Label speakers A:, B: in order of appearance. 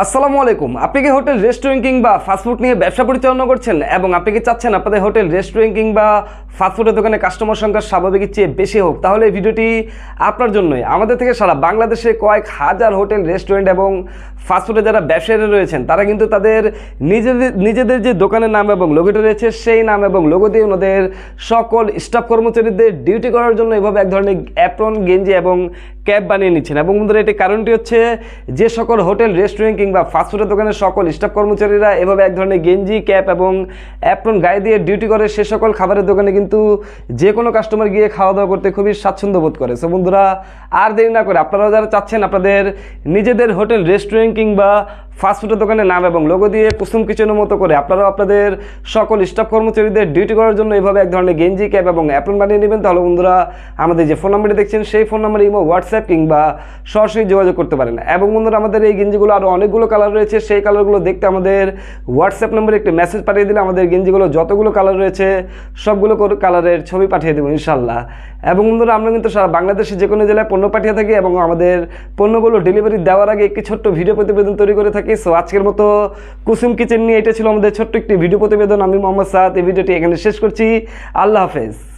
A: আসসালামু আলাইকুম। আপনি কি হোটেল রেস্টুরেন্ট কিংবা ফাস্টফুড নিয়ে ব্যবসা পরিচালনা করছেন এবং আপনি কি চাচ্ছেন আপনাদের হোটেল রেস্টুরেন্ট কিংবা ফাস্টফুডের দোকানে কাস্টমার সংখ্যা স্বাভাবিকের চেয়ে বেশি হোক, তাহলে এই ভিডিওটি আপনার জন্যই। আমাদের থেকে সারা বাংলাদেশে কয়েক হাজার হোটেল রেস্টুরেন্ট এবং ফাস্টফুডে যারা ব্যবসায়ীরা রয়েছেন তারা কিন্তু তাদের নিজেদের যে দোকানের নাম এবং লোগোটি রয়েছে সেই নাম এবং লোগো দিয়ে ওনাদের সকল স্টাফ কর্মচারীদের ডিউটি করার জন্য এভাবে এক ধরনের অ্যাপ্রন, গেঞ্জি এবং ক্যাপ বানিয়ে নিচ্ছেন। এবং বন্ধুরা, এটি কারণটি হচ্ছে যে সকল হোটেল রেস্টুরেন্ট কিংবা ফাস্টফুডের দোকানের সকল স্টাফ কর্মচারীরা এভাবে এক ধরনের গেঞ্জি, ক্যাপ এবং অ্যাপ্রন গায়ে দিয়ে ডিউটি করে, সে সকল খাবারের দোকানে কিন্তু যে কোনো কাস্টমার গিয়ে খাওয়া দাওয়া করতে খুবই স্বাচ্ছন্দ্য বোধ করে। সো বন্ধুরা, আর দেরি না করে আপনারাও যারা চাচ্ছেন আপনাদের নিজেদের হোটেল রেস্টুরেন্ট কিংবা ফাস্টফুডের দোকানের নাম এবং লোগো দিয়ে কুসুম কিচেনের মতো করে আপনারাও আপনাদের সকল স্টাফ কর্মচারীদের ডিউটি করার জন্য এভাবে এক ধরনের গেঞ্জি, ক্যাপ এবং অ্যাপ্রন বানিয়ে নেবেন, তাহলে বন্ধুরা আমাদের যে ফোন নাম্বারটি দেখছেন সেই ফোন নাম্বারে ইমো, হোয়াটসঅ্যাপ কিংবা সরাসরি যোগাযোগ করতে পারেন। এবং বন্ধুরা, আমাদের এই গেঞ্জিগুলো আরও অনেকগুলো কালার রয়েছে, সেই কালারগুলো দেখতে আমাদের হোয়াটসঅ্যাপ নম্বরে একটি মেসেজ পাঠিয়ে দিলে আমাদের গেঞ্জিগুলো যতগুলো কালার রয়েছে সবগুলো কালারের ছবি পাঠিয়ে দেবো ইনশাল্লাহ। এবং বন্ধুরা, আমরা কিন্তু সারা বাংলাদেশে যে কোনো জেলায় পণ্য পাঠিয়ে থাকি এবং আমাদের পণ্যগুলো ডেলিভারি দেওয়ার আগে একটি ছোট্ট ভিডিও প্রতিবেদন তৈরি করে থাকি। সো আজকের মতো কুসুম কিচেন নিয়ে এটা ছিল আমাদের ছোট্ট একটি ভিডিও প্রতিবেদন। আমি মোহাম্মদ সাদ, এই ভিডিওটি এখানে শেষ করছি। আল্লাহ হাফেজ।